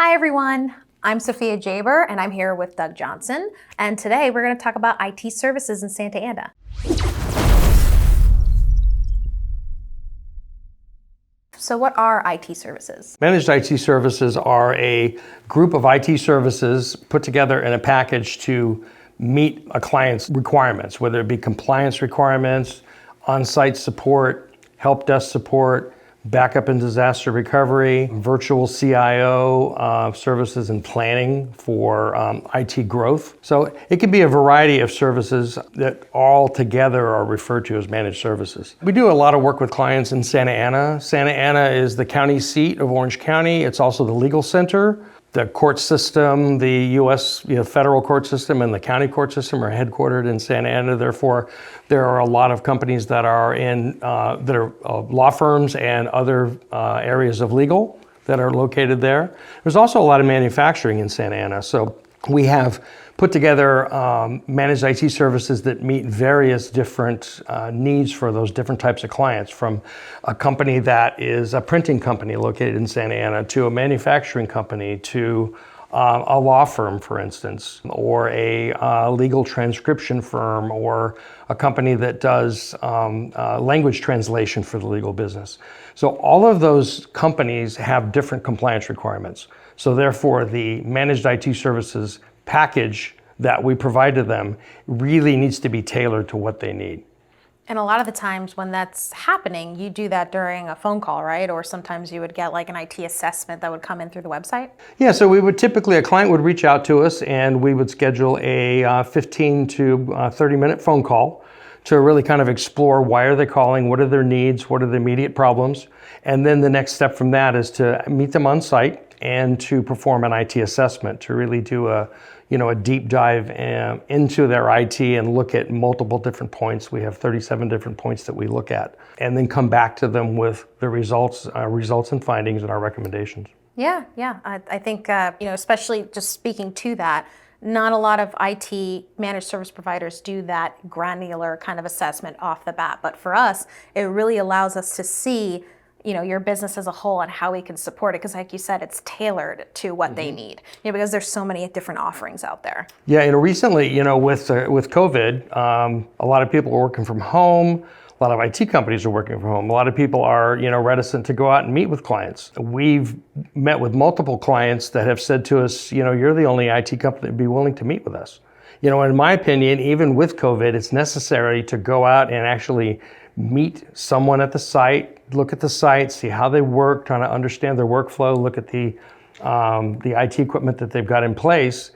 Hi everyone, I'm Sophia Jaber and I'm here with Doug Johnson, and today we're going to talk about IT services in Santa Ana. So what are IT services? Managed IT services are a group of IT services put together in a package to meet a client's requirements, whether it be compliance requirements, on-site support, help desk support, backup and disaster recovery, virtual CIO services and planning for IT growth. So it can be a variety of services that all together are referred to as managed services. We do a lot of work with clients in Santa Ana. Santa Ana is the county seat of Orange County. It's also the legal center. The court system, the U.S. Federal court system and the county court system are headquartered in Santa Ana. Therefore, there are a lot of companies that are in law firms and other areas of legal that are located there. There's also a lot of manufacturing in Santa Ana. So we have put together managed IT services that meet various different needs for those different types of clients, from a company that is a printing company located in Santa Ana to a manufacturing company to a law firm, for instance, or a legal transcription firm, or a company that does language translation for the legal business. So all of those companies have different compliance requirements. So therefore, the managed IT services package that we provide to them really needs to be tailored to what they need. And a lot of the times when that's happening, you do that during a phone call, right? Or sometimes you would get like an IT assessment that would come in through the website? Yeah, so we would typically, a client would reach out to us and we would schedule a 15 to 30-minute phone call to really kind of explore why are they calling, what are their needs, what are the immediate problems. And then the next step from that is to meet them on site and to perform an IT assessment, to really do a deep dive into their IT and look at multiple different points. We have 37 different points that we look at, and then come back to them with the results and findings and our recommendations. Yeah. I think, especially just speaking to that, not a lot of IT managed service providers do that granular kind of assessment off the bat. But for us, it really allows us to see your business as a whole and how we can support it. Because like you said, it's tailored to what they need, because there's so many different offerings out there. Yeah, recently, with COVID, a lot of people are working from home. A lot of IT companies are working from home. A lot of people are, reticent to go out and meet with clients. We've met with multiple clients that have said to us, you're the only IT company that would be willing to meet with us. In my opinion, even with COVID, it's necessary to go out and actually meet someone at the site, look at the site, see how they work, trying to understand their workflow, look at the IT equipment that they've got in place,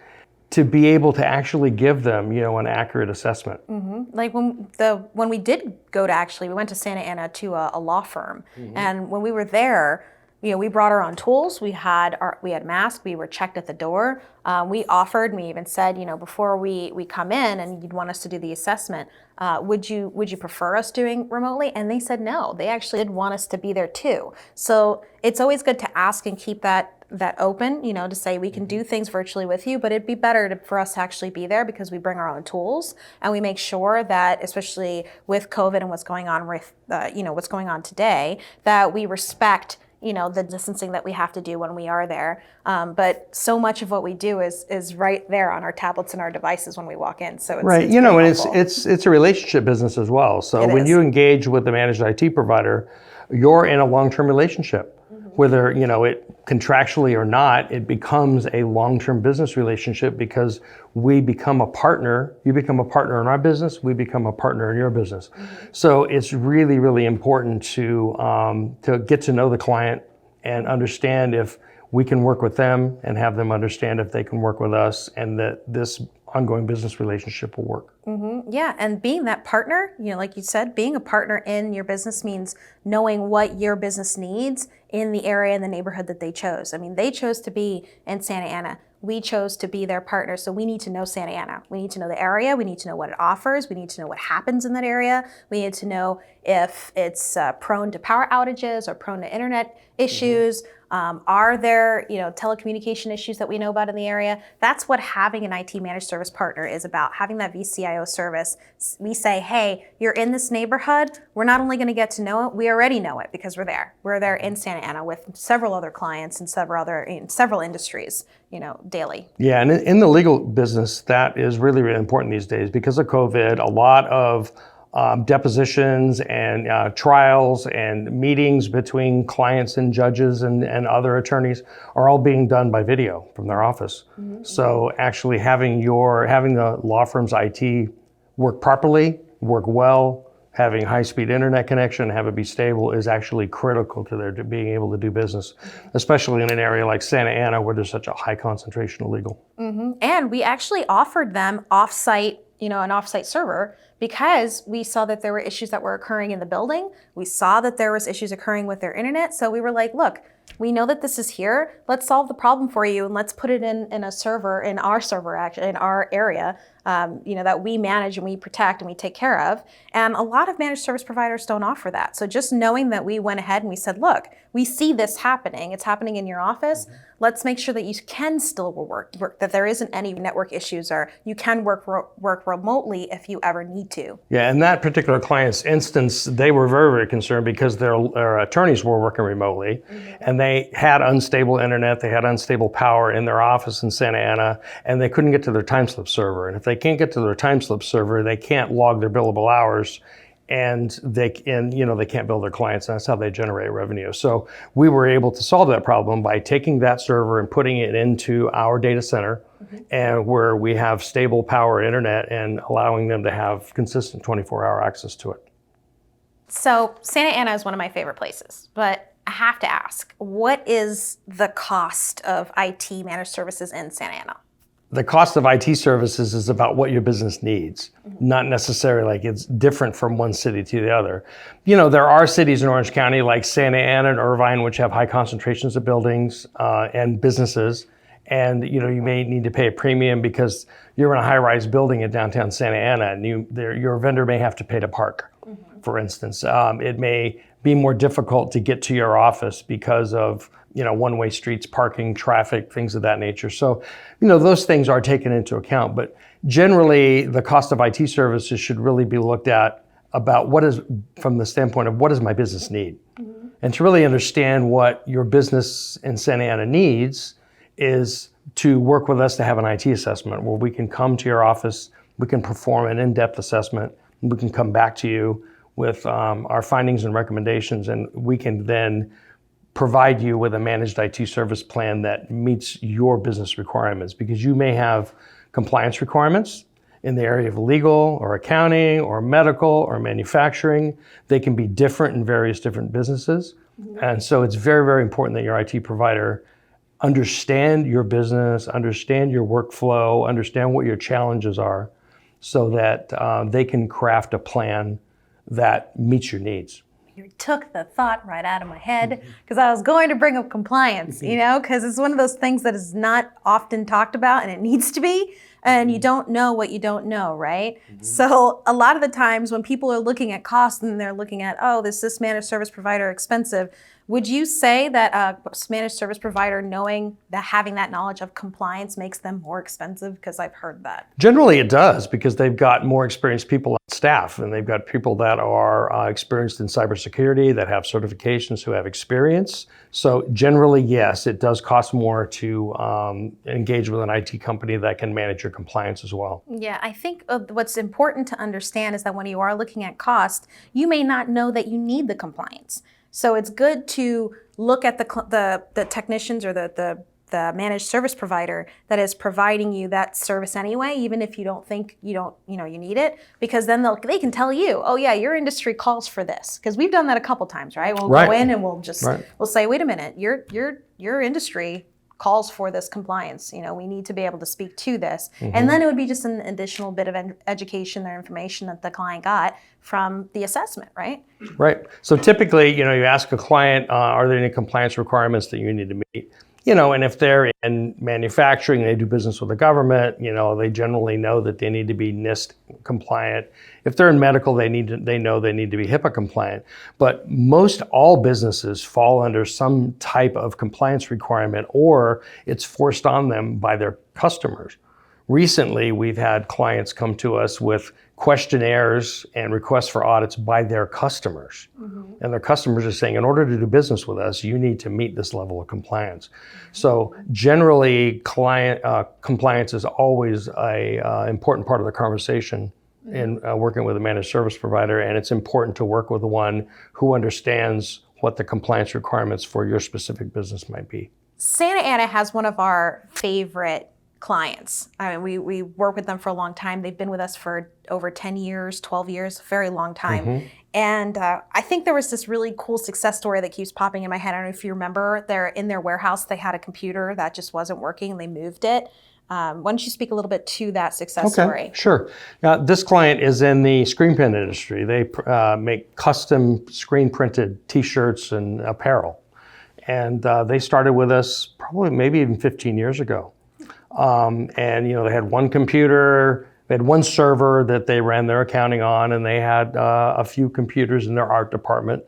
to be able to actually give them, an accurate assessment. Mm-hmm. Like when we did go to we went to Santa Ana to a law firm, and when we were there, we brought our own tools. We had masks. We were checked at the door. We offered. We even said, before we come in and you'd want us to do the assessment, would you prefer us doing remotely? And they said no. They actually did want us to be there too. So it's always good to ask and keep that open, to say we can do things virtually with you, but it'd be better for us to actually be there, because we bring our own tools and we make sure that, especially with COVID and what's going on with, what's going on today, that we respect the distancing that we have to do when we are there. But so much of what we do is right there on our tablets and our devices when we walk in. So it's right, and it's a relationship business as well. So when you engage with the managed IT provider, you're in a long-term relationship. Whether it contractually or not, it becomes a long-term business relationship, because we become a partner. You become a partner in our business. We become a partner in your business. So it's really, really important to get to know the client and understand if we can work with them, and have them understand if they can work with us, and that this ongoing business relationship will work. Yeah, and being that partner, like you said, being a partner in your business means knowing what your business needs in the area and the neighborhood that they chose. I mean, they chose to be in Santa Ana. We chose to be their partner, so we need to know Santa Ana. We need to know the area. We need to know what it offers. We need to know what happens in that area. We need to know if it's prone to power outages or prone to internet issues. Are there, telecommunication issues that we know about in the area? That's what having an IT managed service partner is about, having that VCIO service. We say, hey, you're in this neighborhood. We're not only going to get to know it, we already know it because we're there. We're there in Santa Ana with several other clients and several industries, daily. Yeah, and in the legal business, that is really, really important these days because of COVID. A lot of depositions and trials and meetings between clients and judges and other attorneys are all being done by video from their office. Mm-hmm. So actually having the law firm's IT work properly, work well, having high-speed internet connection, have it be stable is actually critical to their being able to do business, especially in an area like Santa Ana where there's such a high concentration of legal. Mm-hmm. And we actually offered them off-site, an off-site server because we saw that there were issues that were occurring in the building. We saw that there was issues occurring with their internet. So we were like, look, we know that this is here. Let's solve the problem for you and let's put it in a server, in our server, actually, in our area, that we manage and we protect and we take care of. And a lot of managed service providers don't offer that. So just knowing that we went ahead and we said, look, we see this happening. It's happening in your office. Mm-hmm. Let's make sure that you can still work, that there isn't any network issues, or you can work remotely if you ever need to. Yeah, in that particular client's instance, they were very, very concerned because their attorneys were working remotely, mm-hmm. and they had unstable internet, they had unstable power in their office in Santa Ana, and they couldn't get to their time slip server. And if they can't get to their time slip server, they can't log their billable hours, and they can't bill their clients, and that's how they generate revenue. So we were able to solve that problem by taking that server and putting it into our data center, mm-hmm. and where we have stable power internet and allowing them to have consistent 24-hour access to it. So Santa Ana is one of my favorite places, but I have to ask, what is the cost of IT managed services in Santa Ana? The cost of IT services is about what your business needs, mm-hmm. not necessarily like it's different from one city to the other. There are cities in Orange County like Santa Ana and Irvine, which have high concentrations of buildings and businesses. And you may need to pay a premium because you're in a high-rise building in downtown Santa Ana, and your vendor may have to pay to park, mm-hmm. for instance. It may be more difficult to get to your office because of one-way streets, parking, traffic, things of that nature. So, those things are taken into account. But generally, the cost of IT services should really be looked at about from the standpoint of what does my business need? Mm-hmm. And to really understand what your business in Santa Ana needs is to work with us to have an IT assessment where we can come to your office, we can perform an in-depth assessment, and we can come back to you with our findings and recommendations, and we can then provide you with a managed IT service plan that meets your business requirements, because you may have compliance requirements in the area of legal or accounting or medical or manufacturing. They can be different in various different businesses. Mm-hmm. And so it's very, very important that your IT provider understand your business, understand your workflow, understand what your challenges are, so that they can craft a plan that meets your needs. You took the thought right out of my head, because I was going to bring up compliance, because it's one of those things that is not often talked about, and it needs to be, and you don't know what you don't know, right? Mm-hmm. So a lot of the times when people are looking at costs and they're looking at, this managed service provider expensive, would you say that a managed service provider knowing that having that knowledge of compliance makes them more expensive? Because I've heard that. Generally it does, because they've got more experienced people on staff, and they've got people that are experienced in cybersecurity, that have certifications, who have experience. So generally, yes, it does cost more to engage with an IT company that can manage your compliance as well. Yeah, I think what's important to understand is that when you are looking at cost, you may not know that you need the compliance. So it's good to look at the technicians or the managed service provider that is providing you that service anyway, even if you don't think you need it, because then they can tell you, oh yeah, your industry calls for this, because we've done that a couple times, right? We'll go in and we'll say, wait a minute, your industry calls for this compliance. We need to be able to speak to this. Mm-hmm. And then it would be just an additional bit of education or information that the client got from the assessment, right? Right. So typically, you ask a client, are there any compliance requirements that you need to meet? And if they're in manufacturing, they do business with the government, they generally know that they need to be NIST compliant. If they're in medical, they know they need to be HIPAA compliant. But most all businesses fall under some type of compliance requirement, or it's forced on them by their customers. Recently, we've had clients come to us with questionnaires and requests for audits by their customers. And their customers are saying, in order to do business with us, you need to meet this level of compliance. So generally, client compliance is always a important part of the conversation in working with a managed service provider. And it's important to work with the one who understands what the compliance requirements for your specific business might be. Santa Ana has one of our favorite clients. I mean, we work with them for a long time. They've been with us for over 10 years, 12 years, a very long time. And I think there was this really cool success story that keeps popping in my head. I don't know if you remember, in their warehouse, they had a computer that just wasn't working. They moved it. Why don't you speak a little bit to that success story? Sure. Now, this client is in the screen print industry. They make custom screen printed t-shirts and apparel. And they started with us probably maybe even 15 years ago. And they had one computer, they had one server that they ran their accounting on, and they had a few computers in their art department,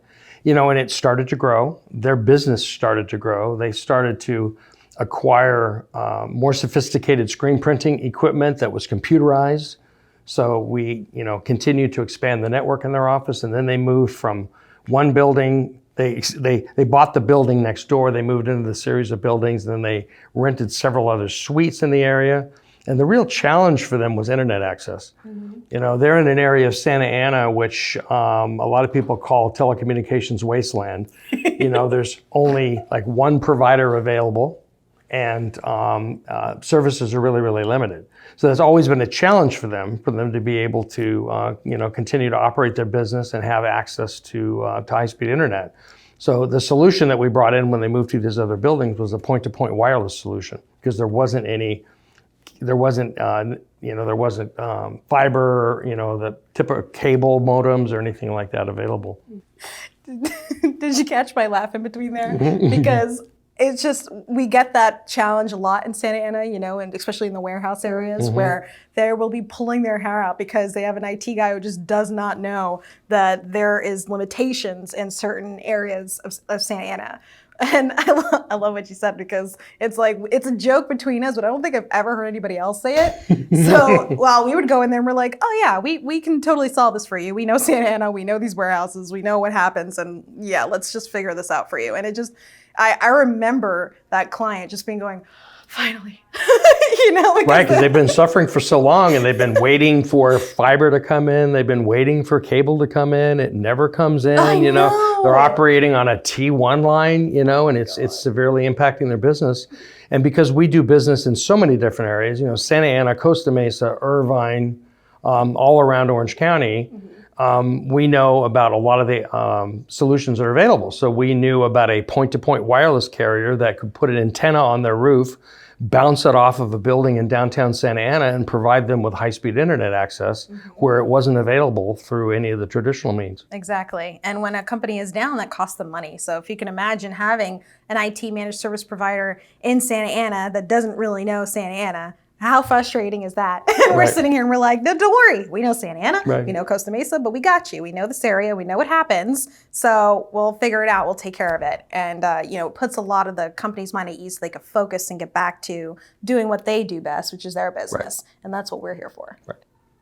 and it started to grow. Their business started to grow. They started to acquire more sophisticated screen printing equipment that was computerized. So we, continued to expand the network in their office, and then they moved from one building. They bought the building next door. They moved into the series of buildings, and then they rented several other suites in the area. And the real challenge for them was internet access. They're in an area of Santa Ana, which a lot of people call telecommunications wasteland. There's only like one provider available, and services are really, really limited. So that's always been a challenge for them to be able to, continue to operate their business and have access to high-speed internet. So the solution that we brought in when they moved to these other buildings was a point-to-point wireless solution, because there wasn't fiber, the typical cable modems or anything like that available. Did you catch my laugh in between there? Because it's just, we get that challenge a lot in Santa Ana, and especially in the warehouse areas where they will be pulling their hair out because they have an IT guy who just does not know that there is limitations in certain areas of Santa Ana. And I love what you said, because it's like, it's a joke between us, but I don't think I've ever heard anybody else say it. So while we would go in there and we're like, oh yeah, we can totally solve this for you. We know Santa Ana, we know these warehouses, we know what happens, and yeah, let's just figure this out for you. And it just, I remember that client just going, finally, Right, because they've been suffering for so long, and they've been waiting for fiber to come in. They've been waiting for cable to come in. It never comes in. I know. They're operating on a T1 line, and it's severely impacting their business. And because we do business in so many different areas, Santa Ana, Costa Mesa, Irvine, all around Orange County. We know about a lot of the solutions that are available. So we knew about a point-to-point wireless carrier that could put an antenna on their roof, bounce it off of a building in downtown Santa Ana, and provide them with high-speed internet access where it wasn't available through any of the traditional means. Exactly. And when a company is down, that costs them money. So if you can imagine having an IT managed service provider in Santa Ana that doesn't really know Santa Ana, how frustrating is that? We're sitting here and we're like, no, don't worry. We know Santa Ana, we know Costa Mesa, but we got you. We know this area. We know what happens. So we'll figure it out. We'll take care of it. And, it puts a lot of the company's mind at ease so they can focus and get back to doing what they do best, which is their business. And that's what we're here for.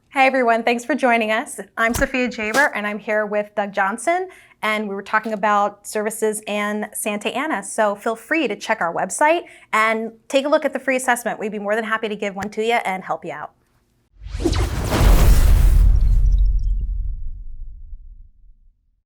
Hey, everyone. Thanks for joining us. I'm Sophia Jaber, and I'm here with Doug Johnson. And we were talking about services in Santa Ana. So feel free to check our website and take a look at the free assessment. We'd be more than happy to give one to you and help you out.